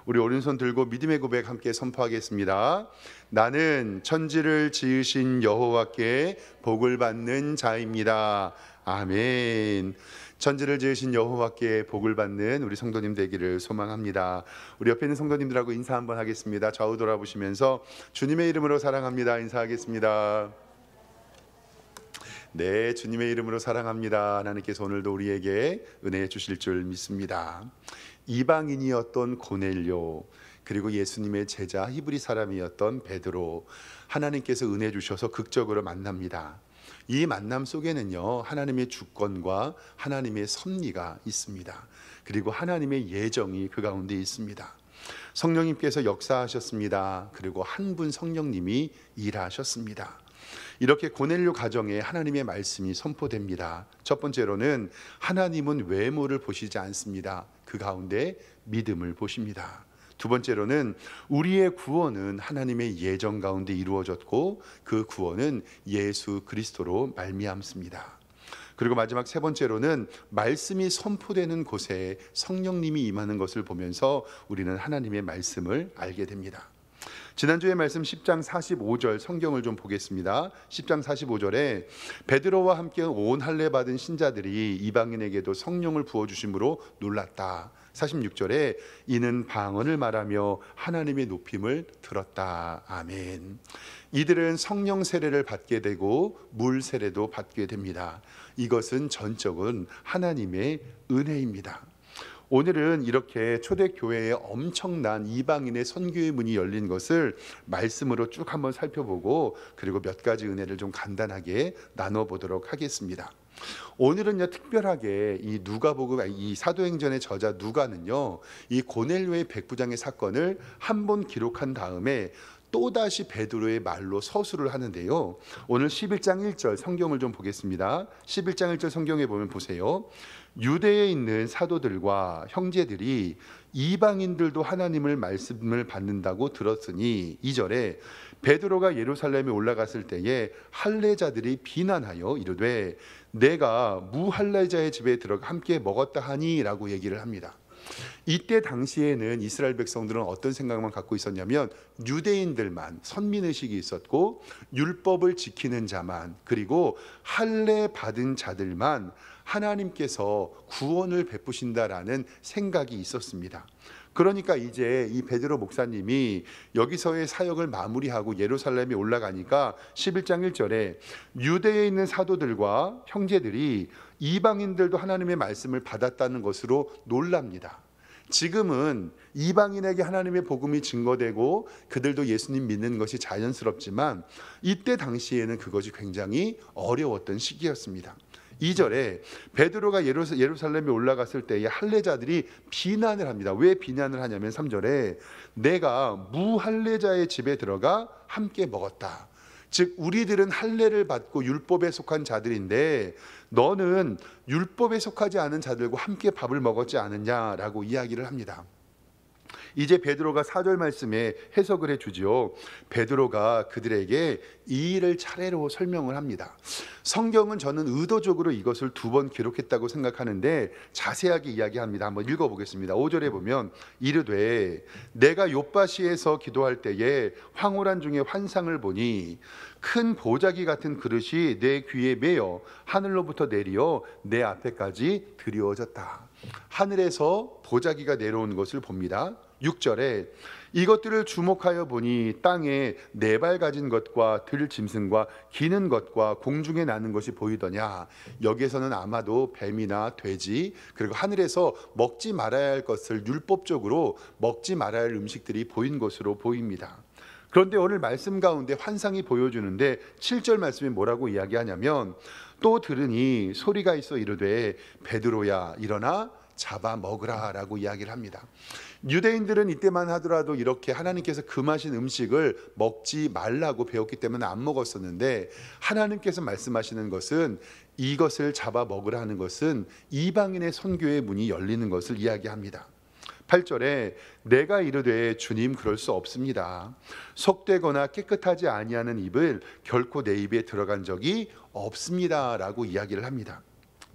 우리 오른손 들고 믿음의 고백 함께 선포하겠습니다. 나는 천지를 지으신 여호와께 복을 받는 자입니다. 아멘. 천지를 지으신 여호와께 복을 받는 우리 성도님 되기를 소망합니다. 우리 옆에 있는 성도님들하고 인사 한번 하겠습니다. 좌우 돌아보시면서 주님의 이름으로 사랑합니다 인사하겠습니다. 네, 주님의 이름으로 사랑합니다. 하나님께서 오늘도 우리에게 은혜 주실 줄 믿습니다. 이방인이었던 고넬료, 그리고 예수님의 제자 히브리 사람이었던 베드로, 하나님께서 은혜 주셔서 극적으로 만납니다. 이 만남 속에는요, 하나님의 주권과 하나님의 섭리가 있습니다. 그리고 하나님의 예정이 그 가운데 있습니다. 성령님께서 역사하셨습니다. 그리고 한 분 성령님이 일하셨습니다. 이렇게 고넬료 가정에 하나님의 말씀이 선포됩니다. 첫 번째로는 하나님은 외모를 보시지 않습니다. 그 가운데 믿음을 보십니다. 두 번째로는 우리의 구원은 하나님의 예정 가운데 이루어졌고 그 구원은 예수 그리스도로 말미암습니다. 그리고 마지막 세 번째로는 말씀이 선포되는 곳에 성령님이 임하는 것을 보면서 우리는 하나님의 말씀을 알게 됩니다. 지난주의 말씀 10장 45절 성경을 좀 보겠습니다. 10장 45절에 베드로와 함께 온 할례 받은 신자들이 이방인에게도 성령을 부어주심으로 놀랐다. 46절에 이는 방언을 말하며 하나님의 높임을 들었다. 아멘. 이들은 성령 세례를 받게 되고 물 세례도 받게 됩니다. 이것은 전적은 하나님의 은혜입니다. 오늘은 이렇게 초대교회에 엄청난 이방인의 선교의 문이 열린 것을 말씀으로 쭉 한번 살펴보고 그리고 몇 가지 은혜를 좀 간단하게 나눠보도록 하겠습니다. 오늘은요, 특별하게 이 누가복음, 이 사도행전의 저자 누가는요, 이 고넬료의 백부장의 사건을 한 번 기록한 다음에 또다시 베드로의 말로 서술을 하는데요, 오늘 11장 1절 성경을 좀 보겠습니다. 11장 1절 성경에 보면 보세요. 유대에 있는 사도들과 형제들이 이방인들도 하나님을 말씀을 받는다고 들었으니, 2절에 베드로가 예루살렘에 올라갔을 때에 할례자들이 비난하여 이르되 내가 무할례자의 집에 들어가 함께 먹었다 하니 라고 얘기를 합니다. 이때 당시에는 이스라엘 백성들은 어떤 생각만 갖고 있었냐면 유대인들만 선민의식이 있었고 율법을 지키는 자만, 그리고 할례 받은 자들만 하나님께서 구원을 베푸신다라는 생각이 있었습니다. 그러니까 이제 이 베드로 목사님이 여기서의 사역을 마무리하고 예루살렘에 올라가니까 11장 1절에 유대에 있는 사도들과 형제들이 이방인들도 하나님의 말씀을 받았다는 것으로 놀랍니다. 지금은 이방인에게 하나님의 복음이 증거되고 그들도 예수님 믿는 것이 자연스럽지만 이때 당시에는 그것이 굉장히 어려웠던 시기였습니다. 2절에 베드로가 예루살렘에 올라갔을 때에 할례자들이 비난을 합니다. 왜 비난을 하냐면 3절에 내가 무할례자의 집에 들어가 함께 먹었다. 즉 우리들은 할례를 받고 율법에 속한 자들인데 너는 율법에 속하지 않은 자들과 함께 밥을 먹었지 않느냐라고 이야기를 합니다. 이제 베드로가 4절 말씀에 해석을 해주죠. 베드로가 그들에게 이 일을 차례로 설명을 합니다. 성경은 저는 의도적으로 이것을 두 번 기록했다고 생각하는데 자세하게 이야기합니다. 한번 읽어보겠습니다. 5절에 보면 이르되 내가 욥바시에서 기도할 때에 황홀한 중에 환상을 보니 큰 보자기 같은 그릇이 내 귀에 매여 하늘로부터 내리어 내 앞에까지 드리워졌다. 하늘에서 보자기가 내려온 것을 봅니다. 6절에 이것들을 주목하여 보니 땅에 네 발 가진 것과 들 짐승과 기는 것과 공중에 나는 것이 보이더냐. 여기에서는 아마도 뱀이나 돼지, 그리고 하늘에서 먹지 말아야 할 것을 율법적으로 먹지 말아야 할 음식들이 보인 것으로 보입니다. 그런데 오늘 말씀 가운데 환상이 보여주는데 7절 말씀이 뭐라고 이야기하냐면 또 들으니 소리가 있어 이르되 베드로야 일어나 잡아 먹으라 라고 이야기를 합니다. 유대인들은 이때만 하더라도 이렇게 하나님께서 금하신 음식을 먹지 말라고 배웠기 때문에 안 먹었었는데 하나님께서 말씀하시는 것은 이것을 잡아 먹으라 하는 것은 이방인의 선교의 문이 열리는 것을 이야기합니다. 8절에 내가 이르되 주님 그럴 수 없습니다. 속되거나 깨끗하지 아니하는 입을 결코 내 입에 들어간 적이 없습니다 라고 이야기를 합니다.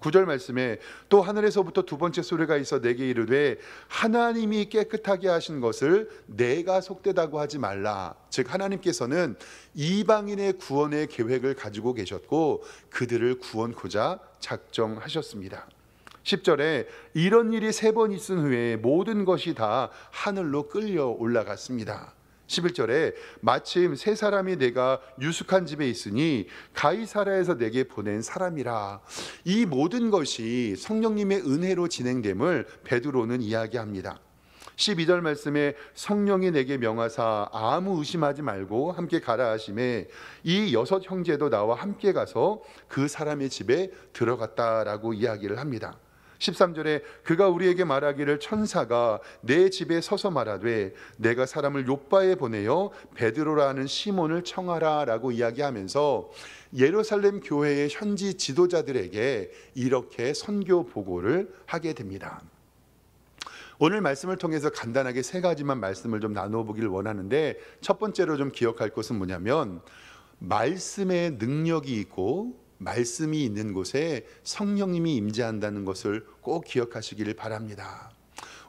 9절 말씀에 또 하늘에서부터 두 번째 소리가 있어 내게 이르되 하나님이 깨끗하게 하신 것을 내가 속되다고 하지 말라. 즉 하나님께서는 이방인의 구원의 계획을 가지고 계셨고 그들을 구원코자 작정하셨습니다. 10절에 이런 일이 3번 있은 후에 모든 것이 다 하늘로 끌려 올라갔습니다. 11절에 마침 세 사람이 내가 유숙한 집에 있으니 가이사랴에서 내게 보낸 사람이라. 이 모든 것이 성령님의 은혜로 진행됨을 베드로는 이야기합니다. 12절 말씀에 성령이 내게 명하사 아무 의심하지 말고 함께 가라 하심에 이 6 형제도 나와 함께 가서 그 사람의 집에 들어갔다라고 이야기를 합니다. 13절에 그가 우리에게 말하기를 천사가 내 집에 서서 말하되 내가 사람을 욥바에 보내어 베드로라는 시몬을 청하라 라고 이야기하면서 예루살렘 교회의 현지 지도자들에게 이렇게 선교 보고를 하게 됩니다. 오늘 말씀을 통해서 간단하게 3가지만 말씀을 좀 나누어 보기를 원하는데, 첫 번째로 좀 기억할 것은 뭐냐면 말씀의 능력이 있고 말씀이 있는 곳에 성령님이 임재한다는 것을 꼭 기억하시기를 바랍니다.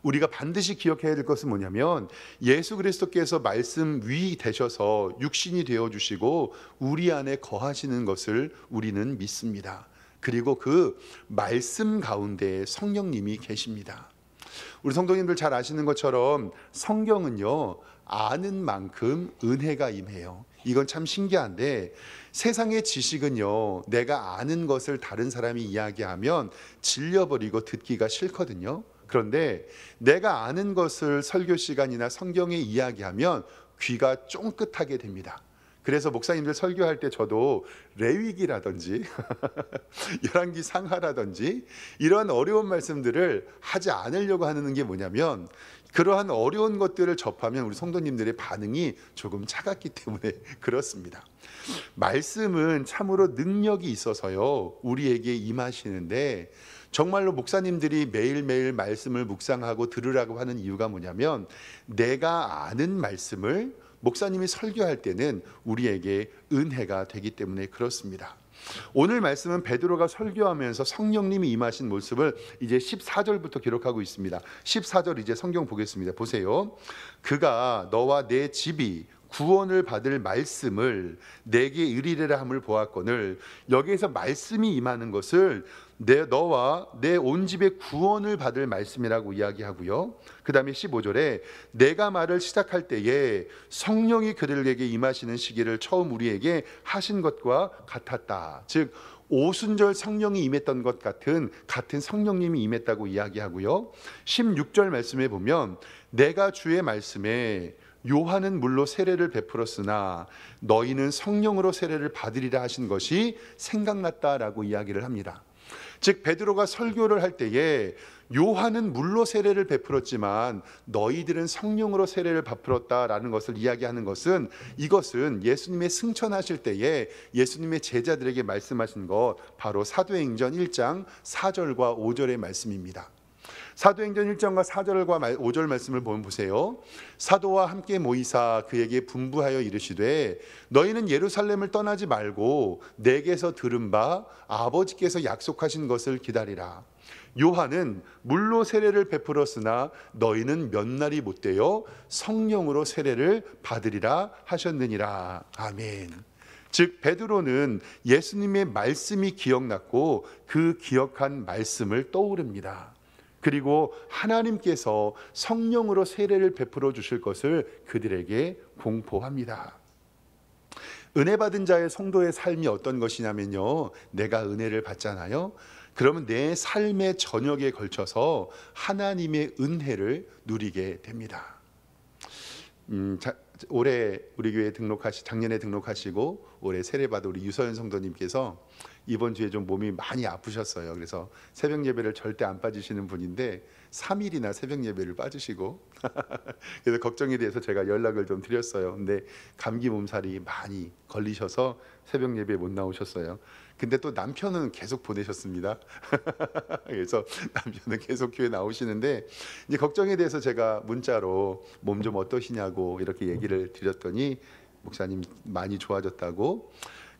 우리가 반드시 기억해야 될 것은 뭐냐면 예수 그리스도께서 말씀 위 되셔서 육신이 되어주시고 우리 안에 거하시는 것을 우리는 믿습니다. 그리고 그 말씀 가운데 성령님이 계십니다. 우리 성도님들 잘 아시는 것처럼 성경은요, 아는 만큼 은혜가 임해요. 이건 참 신기한데 세상의 지식은요, 내가 아는 것을 다른 사람이 이야기하면 질려버리고 듣기가 싫거든요. 그런데 내가 아는 것을 설교 시간이나 성경에 이야기하면 귀가 쫑긋하게 됩니다. 그래서 목사님들 설교할 때 저도 레위기라든지 열왕기 상하라든지 이런 어려운 말씀들을 하지 않으려고 하는 게 뭐냐면, 그러한 어려운 것들을 접하면 우리 성도님들의 반응이 조금 차갑기 때문에 그렇습니다. 말씀은 참으로 능력이 있어서요, 우리에게 임하시는데, 정말로 목사님들이 매일매일 말씀을 묵상하고 들으라고 하는 이유가 뭐냐면, 내가 아는 말씀을 목사님이 설교할 때는 우리에게 은혜가 되기 때문에 그렇습니다. 오늘 말씀은 베드로가 설교하면서 성령님이 임하신 모습을 이제 14절부터 기록하고 있습니다. 14절 이제 성경 보겠습니다. 보세요. 그가 너와 내 집이 구원을 받을 말씀을 내게 이르리라 함을 보았거늘. 여기에서 말씀이 임하는 것을 너와 내 온 집의 구원을 받을 말씀이라고 이야기하고요. 그 다음에 15절에 내가 말을 시작할 때에 성령이 그들에게 임하시는 시기를 처음 우리에게 하신 것과 같았다. 즉 오순절 성령이 임했던 것 같은 성령님이 임했다고 이야기하고요. 16절 말씀에 보면 내가 주의 말씀에 요한은 물로 세례를 베풀었으나 너희는 성령으로 세례를 받으리라 하신 것이 생각났다라고 이야기를 합니다. 즉 베드로가 설교를 할 때에 요한은 물로 세례를 베풀었지만 너희들은 성령으로 세례를 베풀었다라는 것을 이야기하는 것은, 이것은 예수님의 승천하실 때에 예수님의 제자들에게 말씀하신 것, 바로 사도행전 1장 4절과 5절의 말씀입니다. 사도행전 1장과 4절과 5절 말씀을 보세요. 사도와 함께 모이사 그에게 분부하여 이르시되 너희는 예루살렘을 떠나지 말고 내게서 들은 바 아버지께서 약속하신 것을 기다리라. 요한은 물로 세례를 베풀었으나 너희는 몇 날이 못되어 성령으로 세례를 받으리라 하셨느니라. 아멘. 즉 베드로는 예수님의 말씀이 기억났고 그 기억한 말씀을 떠오릅니다. 그리고 하나님께서 성령으로 세례를 베풀어 주실 것을 그들에게 공포합니다. 은혜 받은 자의 성도의 삶이 어떤 것이냐면요, 내가 은혜를 받잖아요. 그러면 내 삶의 전역에 걸쳐서 하나님의 은혜를 누리게 됩니다. 올해 우리 교회 작년에 등록하시고 올해 세례받은 우리 유서연 성도님께서 이번 주에 좀 몸이 많이 아프셨어요. 그래서 새벽 예배를 절대 안 빠지시는 분인데 3일이나 새벽 예배를 빠지시고 그래서 걱정이 돼서 제가 연락을 좀 드렸어요. 근데 감기 몸살이 많이 걸리셔서 새벽 예배에 못 나오셨어요. 근데 또 남편은 계속 보내셨습니다. 그래서 남편은 계속 교회 나오시는데 이제 걱정에 대해서 제가 문자로 몸 좀 어떠시냐고 이렇게 얘기를 드렸더니 목사님 많이 좋아졌다고.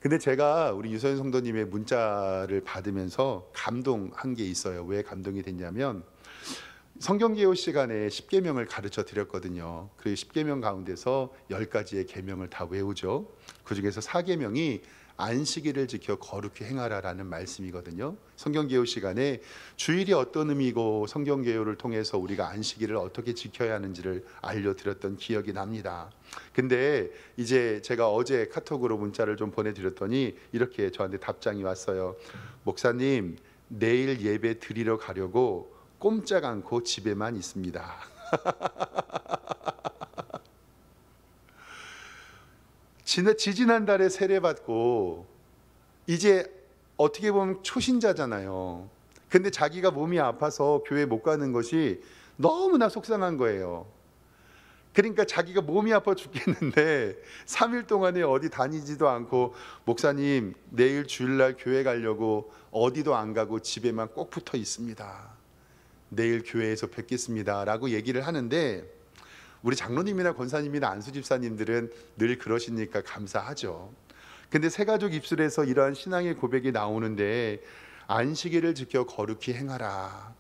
근데 제가 우리 유서연 성도님의 문자를 받으면서 감동한 게 있어요. 왜 감동이 됐냐면 성경개요 시간에 10계명을 가르쳐 드렸거든요. 그 10계명 가운데서 10가지의 계명을 다 외우죠. 그중에서 4계명이 안식일을 지켜 거룩히 행하라라는 말씀이거든요. 성경개요 시간에 주일이 어떤 의미고 성경개요를 통해서 우리가 안식일을 어떻게 지켜야 하는지를 알려드렸던 기억이 납니다. 근데 이제 제가 어제 카톡으로 문자를 좀 보내드렸더니 이렇게 저한테 답장이 왔어요. 목사님, 내일 예배 드리러 가려고 꼼짝 않고 집에만 있습니다. 지지난달에 세례받고 이제 어떻게 보면 초신자잖아요. 근데 자기가 몸이 아파서 교회 못 가는 것이 너무나 속상한 거예요. 그러니까 자기가 몸이 아파 죽겠는데 3일 동안에 어디 다니지도 않고 목사님 내일 주일날 교회 가려고 어디도 안 가고 집에만 꼭 붙어 있습니다. 내일 교회에서 뵙겠습니다 라고 얘기를 하는데 우리 장로님이나 권사님이나 안수 집사님들은 늘 그러시니까 감사하죠. 근데 새가족 입술에서 이러한 신앙의 고백이 나오는데 안식일을 지켜 거룩히 행하라.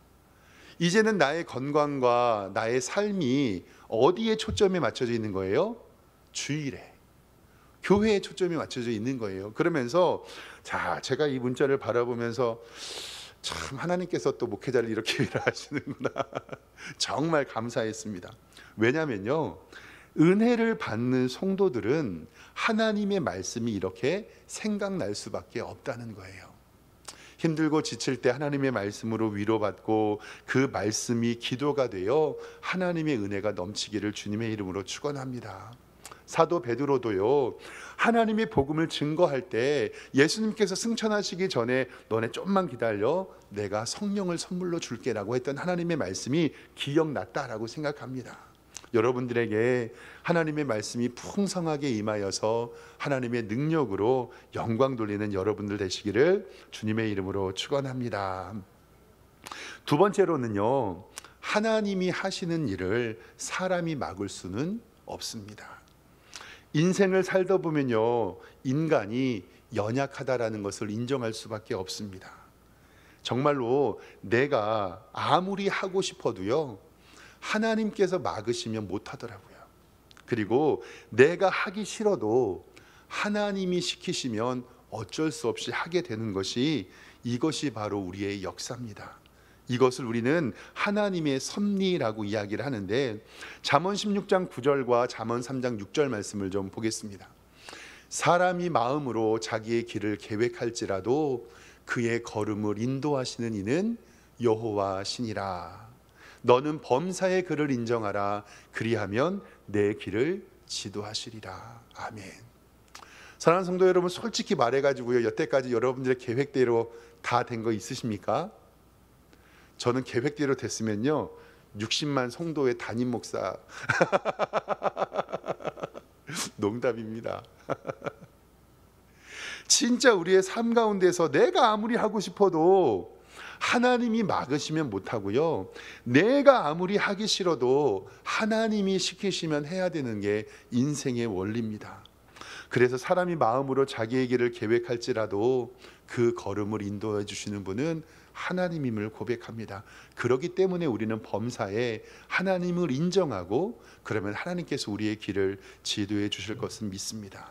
이제는 나의 건강과 나의 삶이 어디에 초점이 맞춰져 있는 거예요? 주일에, 교회에 초점이 맞춰져 있는 거예요. 그러면서 제가 이 문자를 바라보면서 참 하나님께서 또 목회자를 이렇게 일하시는구나 정말 감사했습니다. 왜냐면요, 은혜를 받는 성도들은 하나님의 말씀이 이렇게 생각날 수밖에 없다는 거예요. 힘들고 지칠 때 하나님의 말씀으로 위로받고 그 말씀이 기도가 되어 하나님의 은혜가 넘치기를 주님의 이름으로 축원합니다. 사도 베드로도요, 하나님의 복음을 증거할 때 예수님께서 승천하시기 전에 너네 좀만 기다려 내가 성령을 선물로 줄게라고 했던 하나님의 말씀이 기억났다라고 생각합니다. 여러분들에게 하나님의 말씀이 풍성하게 임하여서 하나님의 능력으로 영광 돌리는 여러분들 되시기를 주님의 이름으로 축원합니다. 두 번째로는요, 하나님이 하시는 일을 사람이 막을 수는 없습니다. 인생을 살다 보면요, 인간이 연약하다라는 것을 인정할 수밖에 없습니다. 정말로 내가 아무리 하고 싶어도요, 하나님께서 막으시면 못하더라고요. 그리고 내가 하기 싫어도 하나님이 시키시면 어쩔 수 없이 하게 되는 것이, 이것이 바로 우리의 역사입니다. 이것을 우리는 하나님의 섭리라고 이야기를 하는데, 잠언 16장 9절과 잠언 3장 6절 말씀을 좀 보겠습니다. 사람이 마음으로 자기의 길을 계획할지라도 그의 걸음을 인도하시는 이는 여호와시니라. 너는 범사의 그를 인정하라. 그리하면 내 길을 지도하시리라. 아멘. 사랑하는 성도 여러분, 솔직히 말해가지고요, 여태까지 여러분들의 계획대로 다 된 거 있으십니까? 저는 계획대로 됐으면요 60만 성도의 담임 목사 농담입니다. 진짜 우리의 삶 가운데서 내가 아무리 하고 싶어도 하나님이 막으시면 못하고요, 내가 아무리 하기 싫어도 하나님이 시키시면 해야 되는 게 인생의 원리입니다. 그래서 사람이 마음으로 자기의 길을 계획할지라도 그 걸음을 인도해 주시는 분은 하나님임을 고백합니다. 그렇기 때문에 우리는 범사에 하나님을 인정하고, 그러면 하나님께서 우리의 길을 지도해 주실 것을 믿습니다.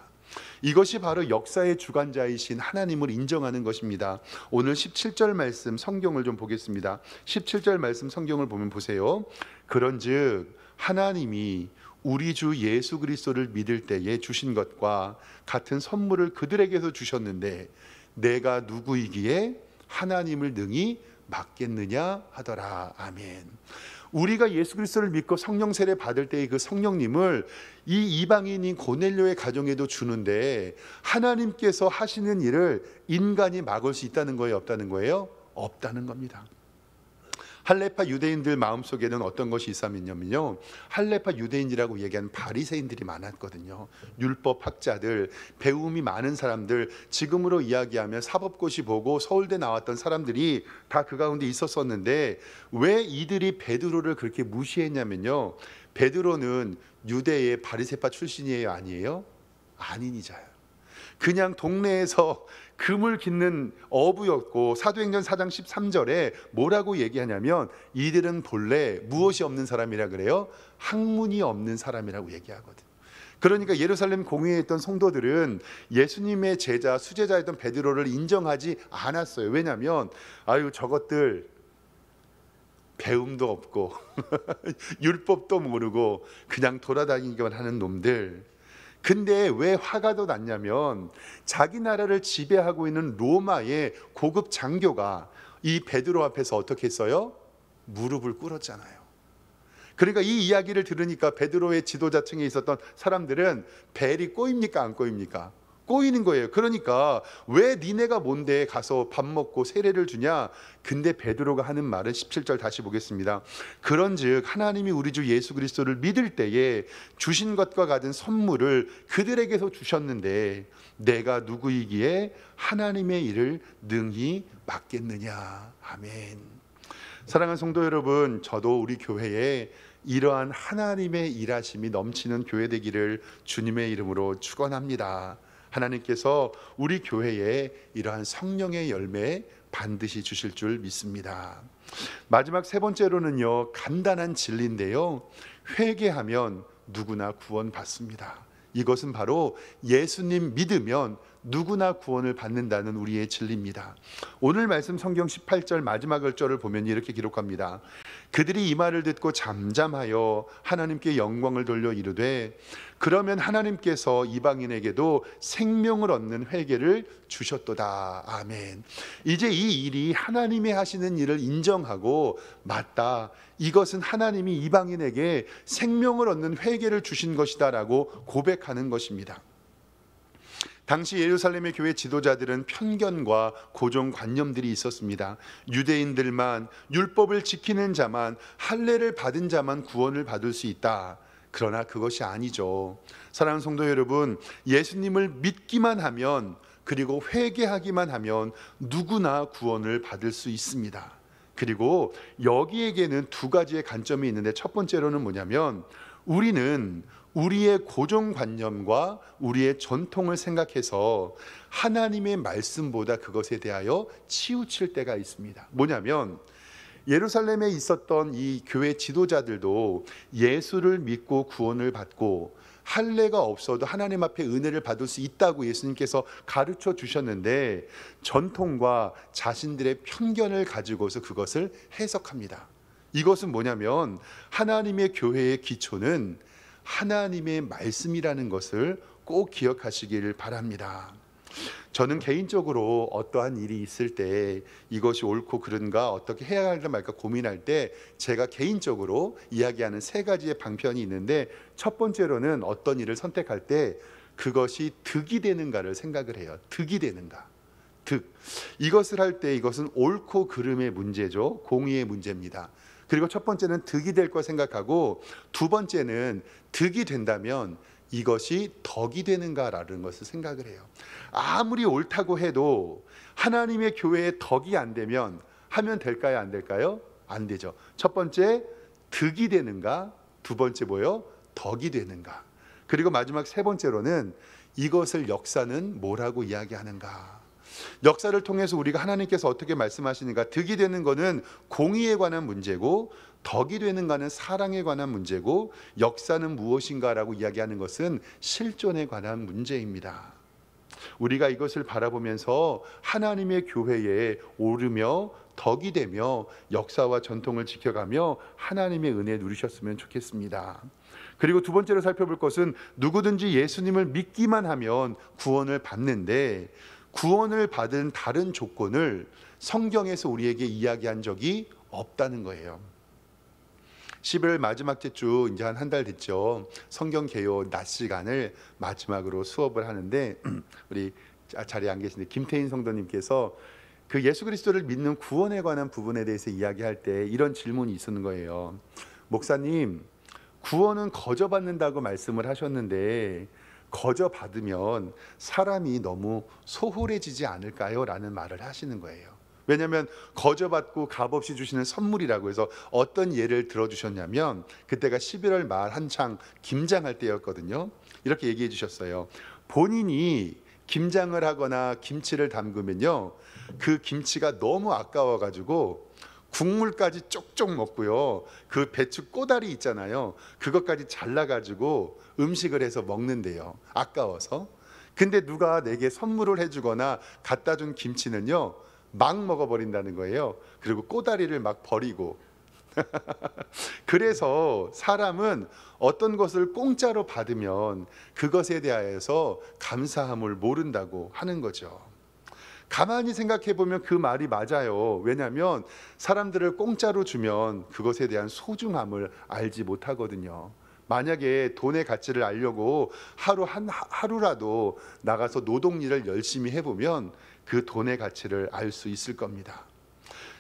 이것이 바로 역사의 주관자이신 하나님을 인정하는 것입니다. 오늘 17절 말씀 성경을 좀 보겠습니다. 17절 말씀 성경을 보면 보세요. 그런즉 하나님이 우리 주 예수 그리스도를 믿을 때에 주신 것과 같은 선물을 그들에게서 주셨는데 내가 누구이기에 하나님을 능히 막겠느냐 하더라. 아멘. 우리가 예수 그리스도를 믿고 성령 세례 받을 때의 그 성령님을 이 이방인인 고넬료의 가정에도 주는데, 하나님께서 하시는 일을 인간이 막을 수 있다는 거예요, 없다는 거예요? 없다는 겁니다. 할레파 유대인들 마음속에는 어떤 것이 있었냐면요, 할레파 유대인이라고 얘기하는 바리새인들이 많았거든요. 율법 학자들, 배움이 많은 사람들, 지금으로 이야기하면 사법고시 보고 서울대 나왔던 사람들이 다 그 가운데 있었었는데, 왜 이들이 베드로를 그렇게 무시했냐면요, 베드로는 유대의 바리새파 출신이에요, 아니에요? 아닌 이자예요. 그냥 동네에서 금을 깃는 어부였고, 사도행전 4장 13절에 뭐라고 얘기하냐면 이들은 본래 무엇이 없는 사람이라 그래요? 학문이 없는 사람이라고 얘기하거든. 그러니까 예루살렘 공회에 있던 성도들은 예수님의 제자, 수제자였던 베드로를 인정하지 않았어요. 왜냐하면 아유, 저것들 배움도 없고 율법도 모르고 그냥 돌아다니기만 하는 놈들. 근데 왜 화가 더 났냐면 자기 나라를 지배하고 있는 로마의 고급 장교가 이 베드로 앞에서 어떻게 했어요? 무릎을 꿇었잖아요. 그러니까 이 이야기를 들으니까 베드로의 지도자층에 있었던 사람들은 벨이 꼬입니까 안 꼬입니까? 꼬이는 거예요. 그러니까 왜 니네가 뭔데 가서 밥 먹고 세례를 주냐? 근데 베드로가 하는 말은 17절 다시 보겠습니다. 그런즉 하나님이 우리 주 예수 그리스도를 믿을 때에 주신 것과 같은 선물을 그들에게서 주셨는데 내가 누구이기에 하나님의 일을 능히 맡겠느냐. 아멘. 사랑하는 성도 여러분, 저도 우리 교회에 이러한 하나님의 일하심이 넘치는 교회 되기를 주님의 이름으로 축원합니다. 하나님께서 우리 교회에 이러한 성령의 열매 반드시 주실 줄 믿습니다. 마지막 세 번째로는요, 간단한 진리인데요, 회개하면 누구나 구원받습니다. 이것은 바로 예수님 믿으면 누구나 구원을 받는다는 우리의 진리입니다. 오늘 말씀 성경 18절 마지막 절을 보면 이렇게 기록합니다. 그들이 이 말을 듣고 잠잠하여 하나님께 영광을 돌려 이르되 그러면 하나님께서 이방인에게도 생명을 얻는 회개를 주셨도다. 아멘. 이제 이 일이 하나님이 하시는 일을 인정하고 맞다, 이것은 하나님이 이방인에게 생명을 얻는 회개를 주신 것이다 라고 고백하는 것입니다. 당시 예루살렘의 교회 지도자들은 편견과 고정관념들이 있었습니다. 유대인들만, 율법을 지키는 자만, 할례를 받은 자만 구원을 받을 수 있다. 그러나 그것이 아니죠. 사랑하는 성도 여러분, 예수님을 믿기만 하면, 그리고 회개하기만 하면 누구나 구원을 받을 수 있습니다. 그리고 여기에게는 두 가지의 관점이 있는데, 첫 번째로는 뭐냐면 우리는 우리의 고정관념과 우리의 전통을 생각해서 하나님의 말씀보다 그것에 대하여 치우칠 때가 있습니다. 뭐냐면 예루살렘에 있었던 이 교회 지도자들도 예수를 믿고 구원을 받고 할례가 없어도 하나님 앞에 은혜를 받을 수 있다고 예수님께서 가르쳐 주셨는데, 전통과 자신들의 편견을 가지고서 그것을 해석합니다. 이것은 뭐냐면 하나님의 교회의 기초는 하나님의 말씀이라는 것을 꼭 기억하시길 바랍니다. 저는 개인적으로 어떠한 일이 있을 때 이것이 옳고 그른가, 어떻게 해야 할까 말까 고민할 때 제가 개인적으로 이야기하는 세 가지의 방편이 있는데, 첫 번째로는 어떤 일을 선택할 때 그것이 득이 되는가를 생각을 해요. 득이 되는가. 득. 이것을 할 때 이것은 옳고 그름의 문제죠. 공의의 문제입니다. 그리고 첫 번째는 득이 될 거 생각하고, 두 번째는 득이 된다면 이것이 덕이 되는가라는 것을 생각을 해요. 아무리 옳다고 해도 하나님의 교회에 덕이 안 되면 하면 될까요? 안 될까요? 안 되죠. 첫 번째 득이 되는가, 두 번째 뭐요? 덕이 되는가. 그리고 마지막 세 번째로는 이것을 역사는 뭐라고 이야기하는가. 역사를 통해서 우리가 하나님께서 어떻게 말씀하시는가, 득이 되는 것은 공의에 관한 문제고 덕이 되는 것은 사랑에 관한 문제고, 역사는 무엇인가라고 이야기하는 것은 실존에 관한 문제입니다. 우리가 이것을 바라보면서 하나님의 교회에 오르며 덕이 되며 역사와 전통을 지켜가며 하나님의 은혜 누리셨으면 좋겠습니다. 그리고 두 번째로 살펴볼 것은 누구든지 예수님을 믿기만 하면 구원을 받는데, 구원을 받은 다른 조건을 성경에서 우리에게 이야기한 적이 없다는 거예요. 11월 마지막 주, 이제 한 달 됐죠. 성경 개요 낮 시간을 마지막으로 수업을 하는데 우리 자리에 안 계신데 김태인 성도님께서 그 예수 그리스도를 믿는 구원에 관한 부분에 대해서 이야기할 때 이런 질문이 있었는 거예요. 목사님, 구원은 거저 받는다고 말씀을 하셨는데 거저 받으면 사람이 너무 소홀해지지 않을까요? 라는 말을 하시는 거예요. 왜냐하면 거저 받고 값없이 주시는 선물이라고 해서 어떤 예를 들어주셨냐면, 그때가 11월 말 한창 김장할 때였거든요. 이렇게 얘기해 주셨어요. 본인이 김장을 하거나 김치를 담그면요, 그 김치가 너무 아까워가지고 국물까지 쪽쪽 먹고요, 그 배추 꼬다리 있잖아요, 그것까지 잘라가지고 음식을 해서 먹는데요, 아까워서. 근데 누가 내게 선물을 해주거나 갖다 준 김치는요, 막 먹어버린다는 거예요. 그리고 꼬다리를 막 버리고. 그래서 사람은 어떤 것을 공짜로 받으면 그것에 대하여서 감사함을 모른다고 하는 거죠. 가만히 생각해 보면 그 말이 맞아요. 왜냐하면 사람들을 공짜로 주면 그것에 대한 소중함을 알지 못하거든요. 만약에 돈의 가치를 알려고 하루라도 나가서 노동일을 열심히 해보면 그 돈의 가치를 알 수 있을 겁니다.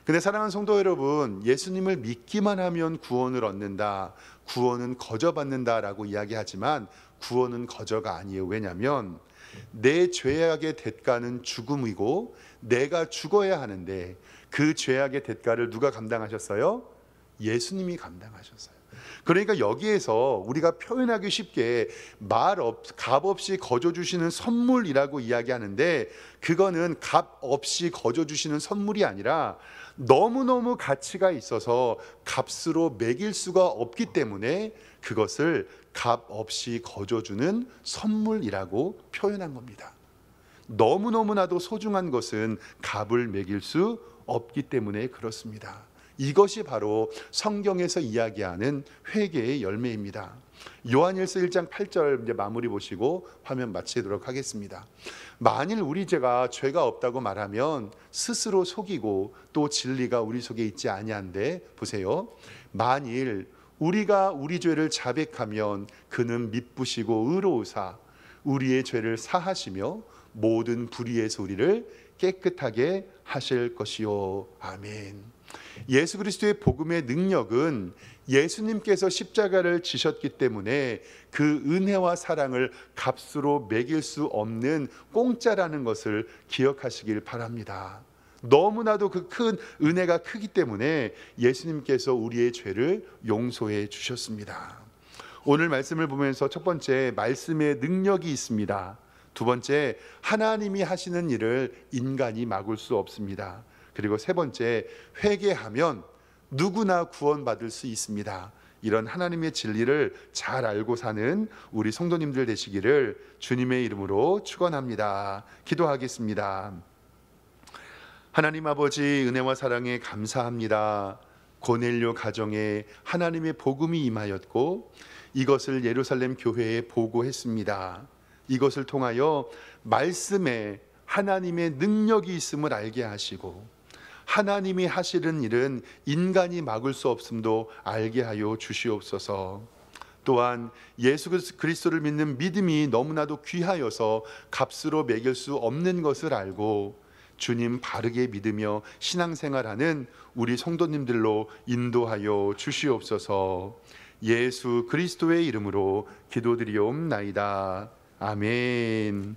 근데 사랑하는 성도 여러분, 예수님을 믿기만 하면 구원을 얻는다, 구원은 거저 받는다라고 이야기하지만 구원은 거저가 아니에요. 왜냐하면 내 죄악의 대가는 죽음이고 내가 죽어야 하는데 그 죄악의 대가를 누가 감당하셨어요? 예수님이 감당하셨어요. 그러니까 여기에서 우리가 표현하기 쉽게 값 없이 거저 주시는 선물이라고 이야기하는데, 그거는 값 없이 거저 주시는 선물이 아니라 너무너무 가치가 있어서 값으로 매길 수가 없기 때문에 그것을 값 없이 거저 주는 선물이라고 표현한 겁니다. 너무너무나도 소중한 것은 값을 매길 수 없기 때문에 그렇습니다. 이것이 바로 성경에서 이야기하는 회개의 열매입니다. 요한일서 1장 8절 이제 마무리 보시고 화면 마치도록 하겠습니다. 만일 우리 죄가 없다고 말하면 스스로 속이고 또 진리가 우리 속에 있지 아니한데, 보세요. 만일 우리가 우리 죄를 자백하면 그는 미쁘시고 의로우사 우리의 죄를 사하시며 모든 불의에서 우리를 깨끗하게 하실 것이요. 아멘. 예수 그리스도의 복음의 능력은 예수님께서 십자가를 지셨기 때문에 그 은혜와 사랑을 값으로 매길 수 없는 공짜라는 것을 기억하시길 바랍니다. 너무나도 그 큰 은혜가 크기 때문에 예수님께서 우리의 죄를 용서해 주셨습니다. 오늘 말씀을 보면서 첫 번째, 말씀의 능력이 있습니다. 두 번째, 하나님이 하시는 일을 인간이 막을 수 없습니다. 그리고 세 번째, 회개하면 누구나 구원받을 수 있습니다. 이런 하나님의 진리를 잘 알고 사는 우리 성도님들 되시기를 주님의 이름으로 축원합니다. 기도하겠습니다. 하나님 아버지, 은혜와 사랑에 감사합니다. 고넬료 가정에 하나님의 복음이 임하였고 이것을 예루살렘 교회에 보고했습니다. 이것을 통하여 말씀에 하나님의 능력이 있음을 알게 하시고 하나님이 하시는 일은 인간이 막을 수 없음도 알게 하여 주시옵소서. 또한 예수 그리스도를 믿는 믿음이 너무나도 귀하여서 값으로 매길 수 없는 것을 알고 주님 바르게 믿으며 신앙생활하는 우리 성도님들로 인도하여 주시옵소서. 예수 그리스도의 이름으로 기도드리옵나이다. 아멘.